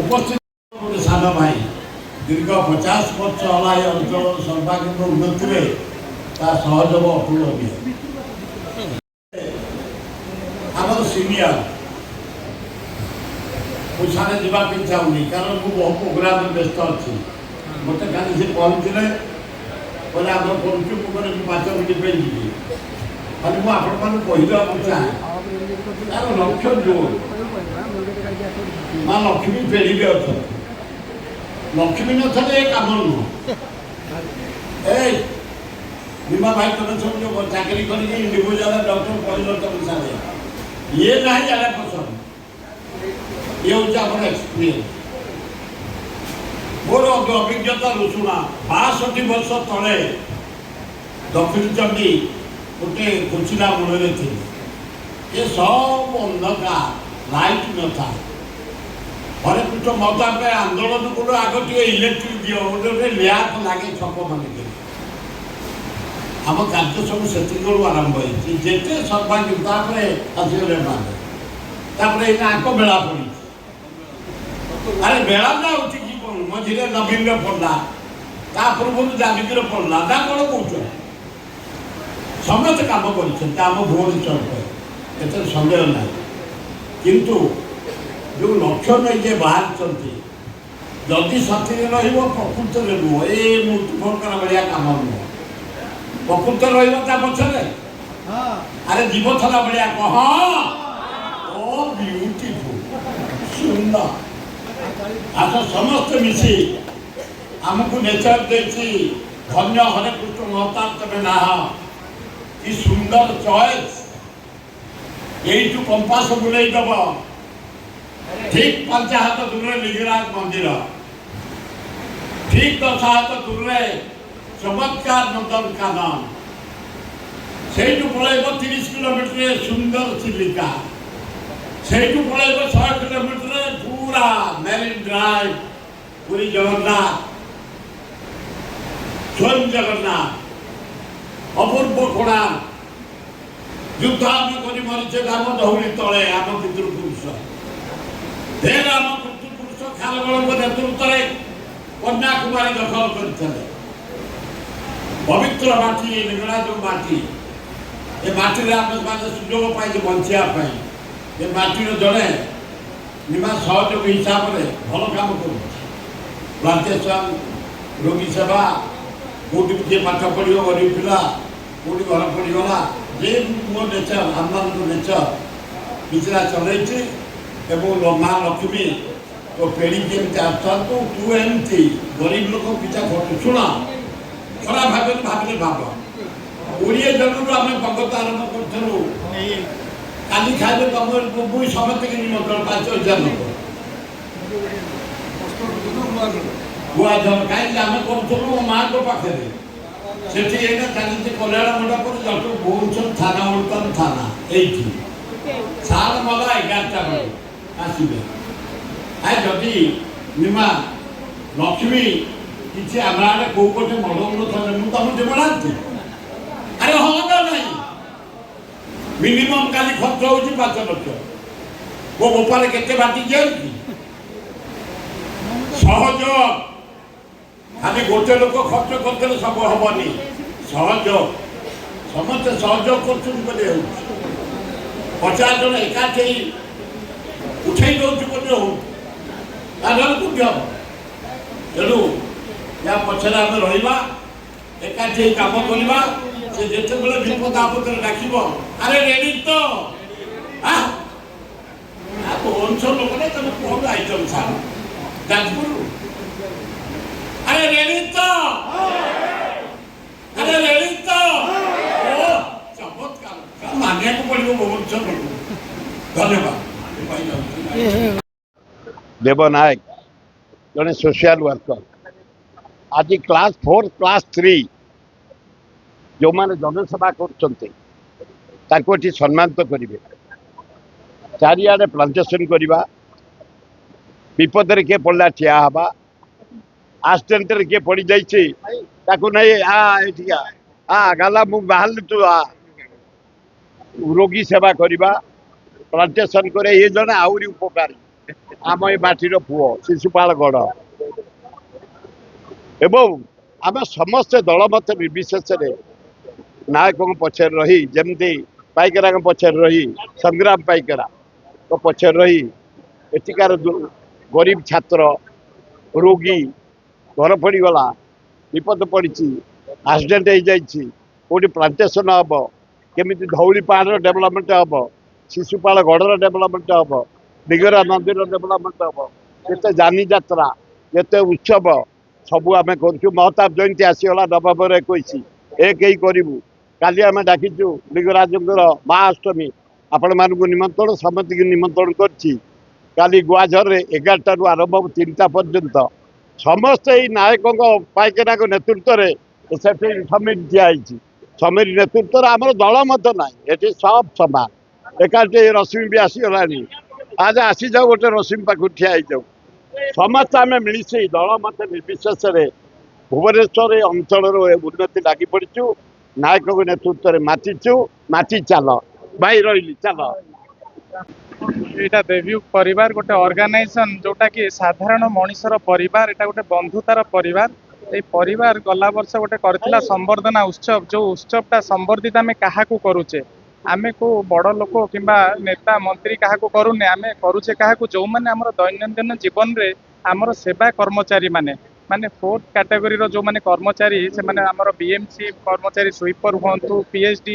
उपस्थित सान भाई दीर्घ 50 वर्ष है अंचल सर्वांगीन उन्नति में सहयोग अतुलनीय आम सिनियर मुझे जावाक चाहूनी कारण मुझे बहुत प्रोग्राम व्यस्त अच्छी मत खाली से कहते बोले आम करूँ मुझे 5 मिनट पे जी खाली मुझे आपको चाहे तार लक्ष्य जो माँ लक्ष्मी फेरी अच्छा लक्ष्मी न कम नुह बीमा भाई तुम सब जो चाकरी करके इंडिविजुअल डॉक्टर परिवर्तन सारे ये ना जाना पसंद ये हूँ आप एक्सपीरियंस मोर अभिज्ञता रुषुणा 62 वर्ष तले दक्षिण चंडी गोटे कोचिला मूल थे ये सब अंधकार लाइट न था हरे पृष्ठ मता आंदोलन को आग टे इलेक्ट्रिक दियो गोटे लैप लगे छक मान आम कार्य सब से आरंभ होते सर्वांगीन आसगले माने आक बेला पड़ी अरे बेला ना हो मझे नवीन पड़ा ता पूर्व जामिकी पड़ा ना कौन कौन समस्त कम कर भुवनेश्वर एत सन्देह ना किंतु जो लक्ष्य नहीं जे बाहर जदि साथी प्रकृत में नुह ये मूर्ति फंकर भाया कम नुह प्रकृत रहा पछरे अरे जीव थला भाया कह ओ ब्यूटीफुल सुंदर आस समस्त मिसी आमको नेचर देखी धन्य हरे कृष्ण महताब तमें ना कि सुंदर चॉइस यही कंपास बुले दब ठीक 5 हाथ दूर लिंगराज मंदिर ठीक 10 हाथ दूर चमत्कार नंदन कानन से पलैब 30 किलोमीटर सुंदर चिलिका से पलैब 100 किलोमीटर पूरा मेरीन ड्राइव पूरी जगन्नाथ स्वयं जगन्नाथ अपूर्व कोणार्क युद्ध आम कर मरीचे आम दौड़ी तले आम पितृपुरुष फिर आम पितृपुरुष खालबल नेतृत्व में कन्याकुमारी दखल करते पवित्र माटी लिंगराज माटी ये माटी सुजोग पाई बचापी ये माटी जड़े निमा सहयोग हिसाब से भल कम कर प्लांटेसन रोगी सेवा कौटी किए पाठ पढ़ो गरीब पिला कौटी घर पड़गला जे मो नेचर आनंद नेचर किसी चलती माँ लक्ष्मी तो पेड़ी केमती आसता तू एमती गरीब लोक पिछा खटू शुण खरा भाव भाविले भाव 20 जनरू आम भगत आरंभ करूँ काली खाए तुम मुझे समस्त निमंत्रण 5000 लोक गुआ झल कहीं आम करूँ मो माँ को पाखे से चलती कल्याण मंडप डॉक्टर भुवनेश्वर थाना वर्तमान थाना ये साल मला 11टा बेल आसवे आई जदि निमा लक्ष्मी किसी आम आड़े कौ पटे मडौन था मुझे तुम जीवना अरे हाँ ना नहीं मिनिमम काली खर्च हो 5 लक्ष वो गोपाल के बाटी जाऊँगी सहयोग खाली गोटे लोक खर्च करते सब हेनी सहयोग समस्त सहयोग कर 50 जन एकाठी उठे दौर कौटी हम तेणु या पचर आम रहा एकाठी कम करवा से जिते बड़े विपद आपद डाक अरे रेडी तो भुवनेश्वर लोक ना तुम कौन आइटम सार जाजपुर अरे रेडी तो अरे रेडी तो चमत्कार मानिया को पड़ो भुवनेश्वर लोक धन्यवाद देवनायक जड़े सोशल वर्कर आज क्लास 4 क्लास 3 जो माने जनसेवा कर सम्मानित करेंगे चारिआडे प्लांटेसन करवा विपद किए पड़ा ठिया हवा आक्सीडेंट किए पड़ जाइए आ गला मु बाहर तू आ रोगी सेवा करवा ପ୍ଲାଣ୍ଟେସନ କରେ ଏ ଜଣେ ଆହୁରି ଉପକାରୀ ଆମ ଏ ମାଟିର ପୁଅ ଶିଶୁପାଳ ଗଡ଼ ଏବଂ ଆମେ ସମସ୍ତେ ଦଳମତ ନିର୍ବିଶେଷରେ ନାୟକଙ୍କ ପଛରେ ରହି ଯେମିତି ପାଇକରାଙ୍କ ପଛରେ ରହି ସଂଗ୍ରାମ ପାଇକରାଙ୍କ ପଛରେ ରହି ଏଠିକାର ଗରିବ ଛାତ୍ର ରୋଗୀ ଘର ପଡ଼ିଗଲା ବିପଦ ପଡ଼ିଛି ଆକ୍ସିଡେଣ୍ଟ ହେଇଯାଇଛି କେଉଁଠି ପ୍ଲାଣ୍ଟେସନ ହବ କେମିତି ଧଉଳି ପାହାଡ଼ର ଡେଭଲପମେଣ୍ଟ ହବ ଶିଶୁପାଳ ଗଡ଼ର ଡେଭଲପମେଣ୍ଟ ହବ ଦିଗରା ମନ୍ଦିର ଡେଭଲପମେଣ୍ଟ ହବ କେତେ ଯାନିଯାତ୍ରା କେତେ ଉତ୍ସବ ସବୁ ଆମେ କରୁଛୁ ମହତାବ ଜୟନ୍ତୀ ଆସିଗଲା ନଭେମ୍ବର 21 1 କରିବୁ କାଲି ଆମେ ଡାକିଛୁ ଲିଙ୍ଗରାଜଙ୍କର ମହାଅଷ୍ଟମୀ ଆପଣମାନଙ୍କୁ ନିମନ୍ତ୍ରଣ ସମସ୍ତଙ୍କୁ ନିମନ୍ତ୍ରଣ କରିଛି କାଲି ଗୁଆଝରରେ 11ଟାରୁ ଆରମ୍ଭ 3ଟା ପର୍ଯ୍ୟନ୍ତ ସମସ୍ତେ ଏଇ ନାୟକଙ୍କ ପାଇକରାଙ୍କ ନେତୃତ୍ୱରେ ସେଠି ସମିତି ଦିଆ ହେଇଛି ସମିତି ନେତୃତ୍ୱରେ ଆମର ଦଳ ମଧ୍ୟ ନାହିଁ ଏଠି ସବ ସମାନ ଏକାଠି ରଶ୍ମି ବି ଆସିଗଲାଣି ଆଜ ଆସିଯାଉ ଗୋଟେ ରଶ୍ମି ପାଖକୁ ଠିଆ ହେଇଯାଉ ସମସ୍ତେ ଆମେ ମିଳିଛି ଦଳ ମତ ନିର୍ବିଶେଷରେ ଭୁବନେଶ୍ୱର ଏ ଅଞ୍ଚଳର ଉନ୍ନତି ଲାଗି ପଡ଼ିଛୁ ନାୟକଙ୍କ ନେତୃତ୍ୱରେ ମାତିଛୁ ମାତି ଚାଲ ଭାଇ ରହିଲି ଚାଲ ଏଇଟା ଦେବୟୁଗ ପରିବାର ଗୋଟେ ଅର୍ଗାନାଇଜେସନ ଯୋଉଟା କି ସାଧାରଣ ମଣିଷର ପରିବାର ଏଟା ଗୋଟେ ବନ୍ଧୁତାର ପରିବାର ଏଇ ପରିବାର ଗଲା ବର୍ଷ ଗୋଟେ କରିଥିଲା ସମ୍ବର୍ଦ୍ଧନା ଉତ୍ସବ ଯୋଉ ଉତ୍ସବଟା ସମ୍ବର୍ଦ୍ଧିତ ଆମେ କାହାକୁ କରୁଛେ ଆମେ କୋଉ ବଡ଼ ଲୋକ କିମ୍ବା ନେତା ମନ୍ତ୍ରୀ କାହାକୁ କରୁନେ ଆମେ କରୁଛେ କାହାକୁ ଯୋଉମାନେ ଆମର ଦୈନନ୍ଦିନ ଜୀବନରେ ଆମର ସେବା କର୍ମଚାରୀ ମାନେ ମାନେ 4th କ୍ୟାଟାଗୋରୀର ଯୋଉମାନେ କର୍ମଚାରୀ ସେମାନେ ଆମର ବିଏମସି କର୍ମଚାରୀ ସୁଇପର ହୁଅନ୍ତୁ ପିଏଚଡି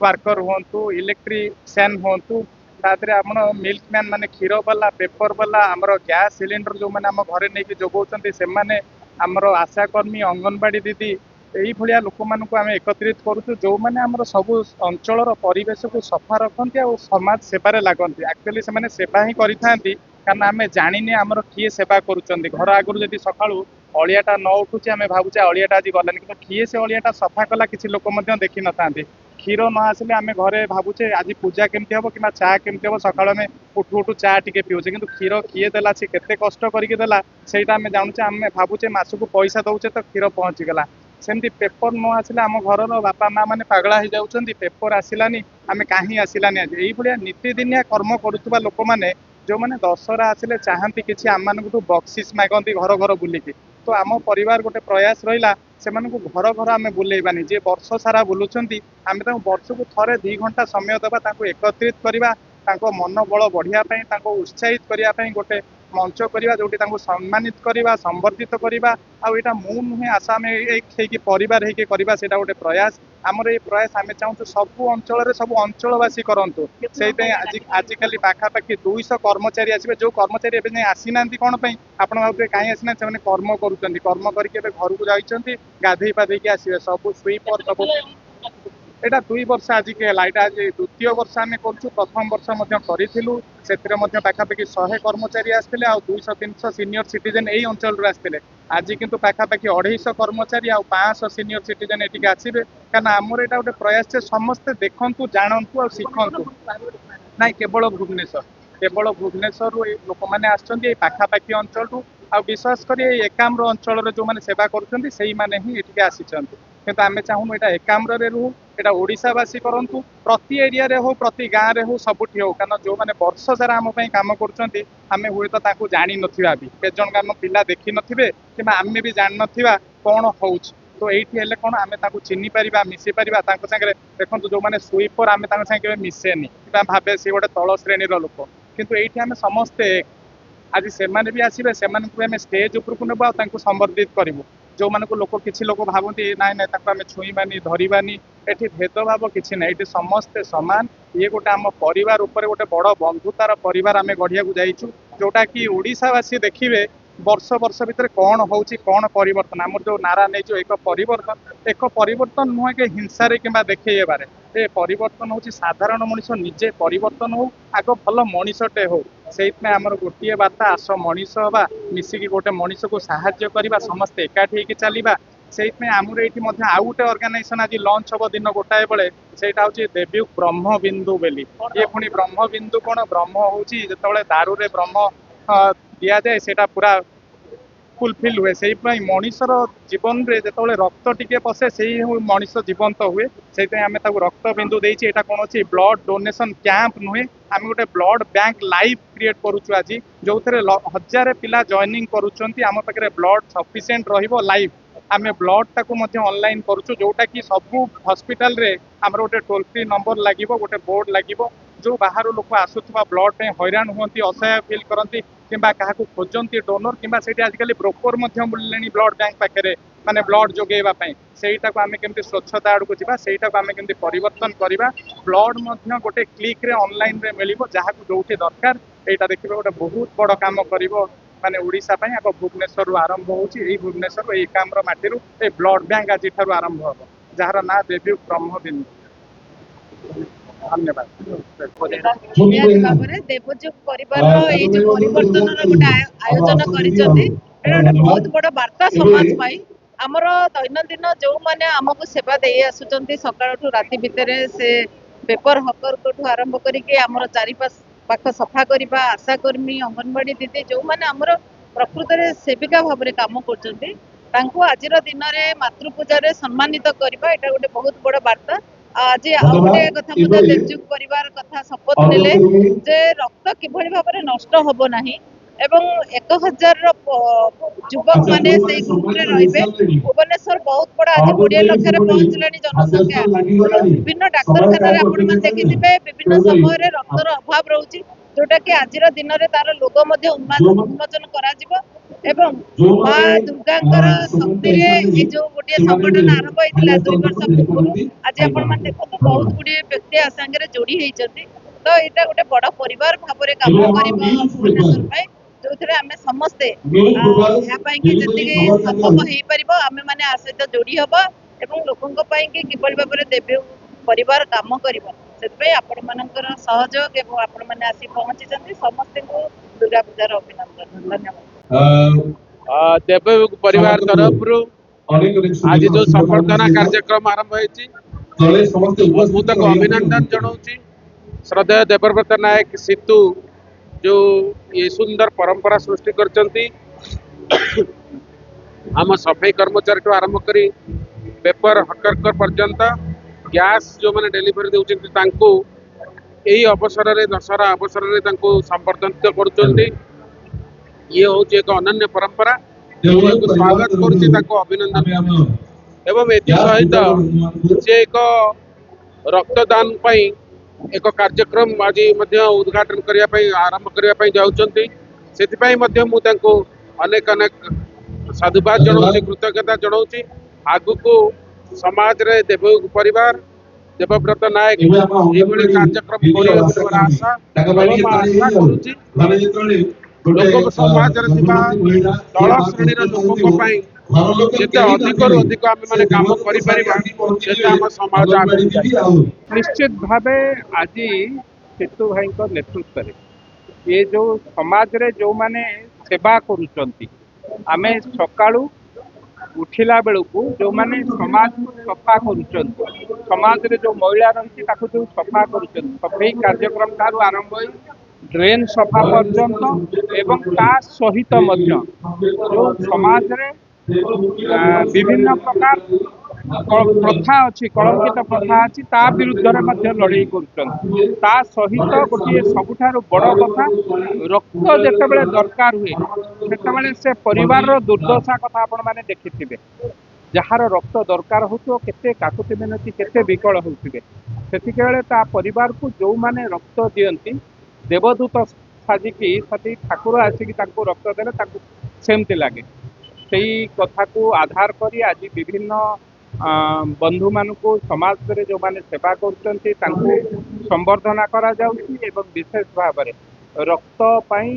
ୱାର୍କର ହୁଅନ୍ତୁ ଇଲେକ୍ଟ୍ରିସିଆନ୍ ହୁଅନ୍ତୁ ତା ଦେହରେ ଆମର ମିଲ୍କମ୍ୟାନ୍ ମାନେ କ୍ଷୀର ବାଲା ପେପର ବାଲା ଆମର ଗ୍ୟାସ୍ ସିଲିଣ୍ଡର ଯୋଉମାନେ ଆମ ଘରେ ନେଇକି ଯୋଗାଉଛନ୍ତି ସେମାନେ ଆମର ଆଶାକର୍ମୀ ଅଙ୍ଗନବାଡ଼ି ଦିଦି ଏଇଭଳିଆ ଲୋକମାନଙ୍କୁ ଆମେ ଏକତ୍ରିତ କରୁଛୁ ଯୋଉମାନେ ଆମର ସବୁ ଅଞ୍ଚଳର ପରିବେଶକୁ ସଫା ରଖନ୍ତି ଆଉ ସମାଜ ସେବାରେ ଲାଗନ୍ତି ଆକ୍ଚୁଆଲି ସେମାନେ ସେବା ହିଁ କରିଥାନ୍ତି କାରଣ ଆମେ ଜାଣିନେ ଆମର କିଏ ସେବା କରୁଛନ୍ତି ଘର ଆଗରୁ ଯଦି ସକାଳୁ ଅଳିଆଟା ନ ଉଠୁଛି ଆମେ ଭାବୁଛେ ଅଳିଆଟା ଆଜି ଗଲାନି କିନ୍ତୁ କିଏ ସେ ଅଳିଆଟା ସଫା କଲା କିଛି ଲୋକ ମଧ୍ୟ ଦେଖିନଥାନ୍ତି କ୍ଷୀର ନ ଆସିଲେ ଆମେ ଘରେ ଭାବୁଛେ ଆଜି ପୂଜା କେମିତି ହବ କିମ୍ବା ଚା କେମିତି ହବ ସକାଳୁ ଆମେ ଉଠୁ ଉଠୁ ଚା ଟିକେ ପିଉଛେ କିନ୍ତୁ କ୍ଷୀର କିଏ ଦେଲା ସେ କେତେ କଷ୍ଟ କରିକି ଦେଲା ସେଇଟା ଆମେ ଜାଣୁଛେ ଆମେ ଭାବୁଛେ ମାସକୁ ପଇସା ଦଉଛେ ତ କ୍ଷୀର ପହଞ୍ଚିଗଲା ସେମିତି ପେପର ନ ଆସିଲେ ଆମ ଘରର ବାପା ମା ମାନେ ପାଗଳା ହେଇଯାଉଛନ୍ତି ପେପର ଆସିଲାନି ଆମେ କାହିଁ ଆସିଲାନି ଆଜି ଏଇଭଳିଆ ନୀତିଦିନିଆ କର୍ମ କରୁଥିବା ଲୋକମାନେ ଯୋଉମାନେ ଦଶହରା ଆସିଲେ ଚାହାନ୍ତି କିଛି ଆମମାନଙ୍କଠୁ ବକ୍ସିସ୍ ମାଗନ୍ତି ଘର ଘର ବୁଲିକି ତ ଆମ ପରିବାର ଗୋଟେ ପ୍ରୟାସ ରହିଲା ସେମାନଙ୍କୁ ଘର ଘର ଆମେ ବୁଲେଇବାନି ଯିଏ ବର୍ଷ ସାରା ବୁଲୁଛନ୍ତି ଆମେ ତାଙ୍କୁ ବର୍ଷକୁ ଥରେ 2 ଘଣ୍ଟା ସମୟ ଦେବା ତାଙ୍କୁ ଏକତ୍ରିତ କରିବା ତାଙ୍କ ମନୋବଳ ବଢ଼ିବା ପାଇଁ ତାଙ୍କୁ ଉତ୍ସାହିତ କରିବା ପାଇଁ ଗୋଟେ ମଞ୍ଚ କରିବା ଯୋଉଠି ତାଙ୍କୁ ସମ୍ମାନିତ କରିବା ସମ୍ବର୍ଦ୍ଧିତ କରିବା ଆଉ ଏଇଟା ମୁଁ ନୁହେଁ ଆଶା ଆମେ ହେଇକି ପରିବାର ହେଇକି କରିବା ସେଇଟା ଗୋଟେ ପ୍ରୟାସ ଆମର ଏଇ ପ୍ରୟାସ ଆମେ ଚାହୁଁଛୁ ସବୁ ଅଞ୍ଚଳରେ ସବୁ ଅଞ୍ଚଳବାସୀ କରନ୍ତୁ ସେଇଥିପାଇଁ ଆଜିକାଲି ପାଖାପାଖି 200 କର୍ମଚାରୀ ଆସିବେ ଯୋଉ କର୍ମଚାରୀ ଏବେ ଯାଏଁ ଆସିନାହାନ୍ତି କ'ଣ ପାଇଁ ଆପଣ ଭାବୁଥିବେ କାହିଁ ଆସିନାହାନ୍ତି ସେମାନେ କର୍ମ କରୁଛନ୍ତି କର୍ମ କରିକି ଏବେ ଘରକୁ ଯାଇଛନ୍ତି ଗାଧେଇ ପାଧେଇକି ଆସିବେ ସବୁ ସୁଇପର ସବୁ এটা 2 ବର୍ଷ ଆଜିକି ହେଲା ଏଇଟା ଆଜି ଦ୍ୱିତୀୟ ବର୍ଷ ଆମେ କରୁଛୁ ପ୍ରଥମ ବର୍ଷ ମଧ୍ୟ କରିଥିଲୁ ସେଥିରେ ମଧ୍ୟ ପାଖାପାଖି 100 କର୍ମଚାରୀ ଆସିଥିଲେ ଆଉ 200-300 ସିନିୟର ସିଟିଜେନ୍ ଏଇ ଅଞ୍ଚଳରୁ ଆସିଥିଲେ ଆଜି କିନ୍ତୁ ପାଖାପାଖି 250 କର୍ମଚାରୀ ଆଉ 500 ସିନିୟର ସିଟିଜେନ୍ ଏଠିକି ଆସିବେ କାରଣ ଆମର ଏଇଟା ଗୋଟେ ପ୍ରୟାସ ଯେ ସମସ୍ତେ ଦେଖନ୍ତୁ ଜାଣନ୍ତୁ ଆଉ ଶିଖନ୍ତୁ ନାଇଁ କେବଳ ଭୁବନେଶ୍ୱରରୁ ଏଇ ଲୋକମାନେ ଆସିଛନ୍ତି ଏଇ ପାଖାପାଖି ଅଞ୍ଚଳରୁ ଆଉ ବିଶ୍ୱାସ କରି ଏଇ ଏକାମ୍ର ଅଞ୍ଚଳରେ ଯୋଉମାନେ ସେବା କରୁଛନ୍ତି ସେଇମାନେ ହିଁ ଏଠିକି ଆସିଛନ୍ତି କିନ୍ତୁ ଆମେ ଚାହୁଁନୁ ଏଇଟା ଏକାମ୍ରରେ ରହୁ ଏଇଟା ଓଡ଼ିଶାବାସୀ କରନ୍ତୁ ପ୍ରତି ଏରିଆରେ ହଉ ପ୍ରତି ଗାଁରେ ହଉ ସବୁଠି ହଉ କାରଣ ଯୋଉମାନେ ବର୍ଷ ସାରା ଆମ ପାଇଁ କାମ କରୁଛନ୍ତି ଆମେ ହୁଏତ ତାଙ୍କୁ ଜାଣିନଥିବା ବି କେତେ ଜଣ ଆମ ପିଲା ଦେଖିନଥିବେ କିମ୍ବା ଆମେ ବି ଜାଣିନଥିବା କ'ଣ ହଉଛି ତ ଏଇଠି ହେଲେ କ'ଣ ଆମେ ତାଙ୍କୁ ଚିହ୍ନି ପାରିବା ମିଶି ପାରିବା ତାଙ୍କ ସାଙ୍ଗରେ ଦେଖନ୍ତୁ ଯୋଉମାନେ ସୁଇପର ଆମେ ତାଙ୍କ ସାଙ୍ଗେ କେବେ ମିଶେନି କିମ୍ବା ଭାବେ ସେ ଗୋଟେ ତଳ ଶ୍ରେଣୀର ଲୋକ କିନ୍ତୁ ଏଇଠି ଆମେ ସମସ୍ତେ ଆଜି ସେମାନେ ବି ଆସିବେ ସେମାନଙ୍କୁ ଆମେ ଷ୍ଟେଜ ଉପରକୁ ନେବୁ ଆଉ ତାଙ୍କୁ ସମ୍ବର୍ଦ୍ଧିତ କରିବୁ ଯୋଉମାନଙ୍କୁ ଲୋକ କିଛି ଲୋକ ଭାବନ୍ତି ନାଇଁ ନାଇଁ ତାଙ୍କୁ ଆମେ ଛୁଇଁବାନି ଧରିବାନି ଏଠି ଭେଦଭାବ କିଛି ନାହିଁ ଏଠି ସମସ୍ତେ ସମାନ ଇଏ ଗୋଟେ ଆମ ପରିବାର ଉପରେ ଗୋଟେ ବଡ଼ ବନ୍ଧୁତାର ପରିବାର ଆମେ ଗଢ଼ିବାକୁ ଯାଇଛୁ ଯୋଉଟା କି ଓଡ଼ିଶାବାସୀ ଦେଖିବେ ବର୍ଷ ବର୍ଷ ଭିତରେ କ'ଣ ହଉଛି କ'ଣ ପରିବର୍ତ୍ତନ ଆମର ଯୋଉ ନାରା ନେଇଛୁ ଏକ ପରିବର୍ତ୍ତନ ନୁହେଁ କି ହିଂସାରେ କିମ୍ବା ଦେଖେଇବାରେ ଏ ପରିବର୍ତ୍ତନ ହଉଛି ସାଧାରଣ ମଣିଷ ନିଜେ ପରିବର୍ତ୍ତନ ହଉ ଆଗ ଭଲ ମଣିଷଟେ ହଉ ସେଇଥିପାଇଁ ଆମର ଗୋଟିଏ ବାର୍ତ୍ତା ଆସ ମଣିଷ ହବା ମିଶିକି ଗୋଟେ ମଣିଷକୁ ସାହାଯ୍ୟ କରିବା ସମସ୍ତେ ଏକାଠି ହେଇକି ଚାଲିବା ସେଇଥିପାଇଁ ଆମର ଏଇଠି ମଧ୍ୟ ଆଉ ଗୋଟେ ଅର୍ଗାନାଇଜେସନ ଆଜି ଲଞ୍ଚ ହବ ଦିନ ଗୋଟାଏ ବେଳେ ସେଇଟା ହଉଛି ଦେବୟୁଗ ବ୍ରହ୍ମବିନ୍ଦୁ ବୋଲି ଇଏ ପୁଣି ବ୍ରହ୍ମବିନ୍ଦୁ କ'ଣ ବ୍ରହ୍ମ ହଉଛି ଯେତେବେଳେ ଦାରୁରେ ବ୍ରହ୍ମ ଦିଆଯାଏ ସେଇଟା ପୁରା फुलफिल हुए से मनीषर जीवन रे जो रक्त टिके पशे से मनीष जीवंत हुए से आम रक्त बिंदु देछि एटा कौन अच्छी ब्लड डोनेशन कैंप नुहे आम गोटे ब्लड बैंक लाइव क्रिएट करुचु आज जो हजार पिला जॉइनिंग करुचंती आम पाखे ब्लड सफिशिएंट रहिबो लाइव आम ब्लड टाकू ऑनलाइन करुचु जोटा कि सबू हॉस्पिटल रे आमर गोटे टोल फ्री नंबर लागिबो गोटे बोर्ड लागिबो जो बाहर लोक आसुवा ब्लड पे हैरान हुंती असहाय फिल करती किंबा क्या खोजती डोनर किंबा से आजिकल ब्रोकर बुलिले ब्लड बैंक पाखे माने ब्लड जोगेवाई सेटा को आम केमती स्वच्छता आड़ को जावा सेटा को आम केमती परिवर्तन करवा ब्लड गोटे क्लिक रे ऑनलाइन रे मिलिबो जहाँ जो दरकार यहाँ देखिए गोटे बहुत बड़ काम करिवो माने ओडिशा पई आगो भुवनेश्वर आरंभ होची भुवनेश्वर एई कामर माटी ब्लड बैंक आज आरंभ हो जार ना देवी ब्रह्मबिंदु धन्यवाद देवजुग परिवार परिवर्तन गोटे आयोजन कर बहुत बड़ वार्ता समाज पाई आमर दैनंदिन जो मैंने आमको सेवा दे आसुचंती सकाळ राति भितर से पेपर हकर आरंभ करके आमर चारि पाख सफा करवा आशाकर्मी अंगनवाड़ी दीदी जो मैंने आमर प्रकृत में सेविका भाव में काम करछंती तांको आजिर दिन में मातृपूजा सम्मानित करवा एटा गोटे बहुत बड़ वार्ता आज गोटे कथा मुझे देवजुग परिवार कथा शपथ नेले जे रक्त किभଳି भाବରେ नष्ट होबो नाही एवं 1000 युवक माने से ग्रुप रे रहिबे भुवनेश्वर बहुत बड़ा आज 20 लाख रे पहुंचलानी जनसंख्या विभिन्न डाक्तरखाना रे आपण मन देखिथिबे विभिन्न समय रे रक्तर अभाव रहउची जोटा कि आजिर दिन रे तार लोगो मध्ये उन्मोचन करा जिवो एवं माँ दुर्गांकर शक्ति रे जो गोटे संगठन आरंभ होइतिला 2 वर्ष पूर्व आज आपण मन देखो बहुत गुडी व्यक्ति आ संगे जोड़ी हेइचंती तो एटा गोटे बड़ परिवार भाव रे काम करिबो भुवनेश्वर पई जो थे आम समस्ते जी संभव हो पार आम मैंने आ सहित जोड़ी हम और लोकों किभली भाव में देवी परिवार काम कर आपण मान सहयोग एवं आपण मैंने आसी पहुंची समस्त को दुर्गा पूजार अभिनंदन धन्यवाद देवयुग परिवार तरफ आज जो संबर्धना कार्यक्रम आरंभ हो अभिनंदन जनाऊँ श्रद्धेय देवव्रत नायक सीतू जो ये सुंदर परंपरा सृष्टि करचंती आम सफाई कर्मचारी तो आरंभ करी पेपर हकरकर पर्यंत गैस जो मैंने डेलीवरी देउचंती तांको एई अवसर रे दशहरा अवसर रे तांको संबर्धित करुचंती ये होची एक अनन्य परंपरा को स्वागत करुची तांको अभिनंदन एवं एथि सहित से एक रक्तदान पई एक कार्यक्रम आज उद्घाटन करने आरंभ करने जाऊँगी से अनेक अनेक साधुवाद जनाऊँ कृतज्ञता जनाऊँ आगु को समाज रे देवयुग परिवार देवव्रत नायक ये कार्यक्रम आशा करुँची लोक समाज तल श्रेणी लोक जिते अधिक अधिक आम मैंने काम कर समाज निश्चित भावे आज सेतु भाई नेतृत्व में ये जो समाज रे जो माने सेवा करुचंती आमे सकाळू उठिला बेलू जो माने समाज को सफा करुचंती समाज रे जो महिला रही जो सफा करुचंती सफाई कार्यक्रम ठारू आरंभ हो ड्रेन सफा पर्यंत एवं ता सहित मध्य जो समाज रे विभिन्न प्रकार प्रथा अच्छी कलंकित प्रथा अच्छी ता विरुद्ध लड़ाई कर सहित गोटे सबुठ बड़ कथा रक्त जिते दरकार हुए से परिवार दुर्दशा कथा आपण मैंने देखि जार रक्त दरकार हो केते काकुति मिनती केते विकल होते से परिवार को जो मैंने रक्त दियंती देवदूत साजिकी सती ठाकुर आसिक रक्त देले सेमती लगे से कथा को आधार करी आज विभिन्न बंधु मान को समाज रे जो माने सेवा करछंती तांको संवर्धना करा जाउची एवं विशेष भाव में रक्त पाई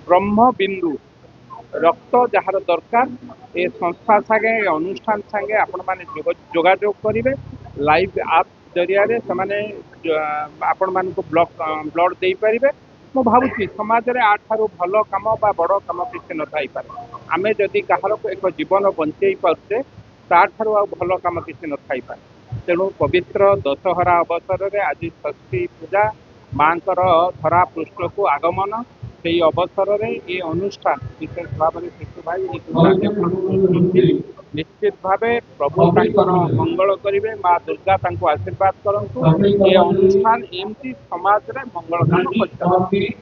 ब्रह्मबिंदु रक्त जार दरकार ए संस्था संगे अनुष्ठान संगे आपण माने जोगाजोग करिवे लाइव आप जरिया रे समाने आपण मान को ब्लड दे पारिबे मु भावुची समाज रे आठारु भल काम बा बड़ काम किसी न थाई पारे आमे जदि कहार एक जीवन बंचई पारे ताठारु आ भल काम किसी न थाई पारे तेणु पवित्र दशहरा अवसर रे आज षष्ठी पूजा ମାଙ୍କର ଧରା ପୃଷ୍ଠକୁ ଆଗମନ ସେଇ ଅବସରରେ ଏ ଅନୁଷ୍ଠାନ ବିଶେଷ ଭାବରେ ଶିଶୁ ଭାଇ ଏ କାର୍ଯ୍ୟକ୍ରମ କରୁଛନ୍ତି। ନିଶ୍ଚିତ ଭାବେ ପ୍ରଭୁ ତାଙ୍କର ମଙ୍ଗଳ କରିବେ, ମା ଦୁର୍ଗା ତାଙ୍କୁ ଆଶୀର୍ବାଦ କରନ୍ତୁ। ଏ ଅନୁଷ୍ଠାନ ଏମିତି ସମାଜରେ ମଙ୍ଗଳ କାମ କରିଚାଲନ୍ତୁ।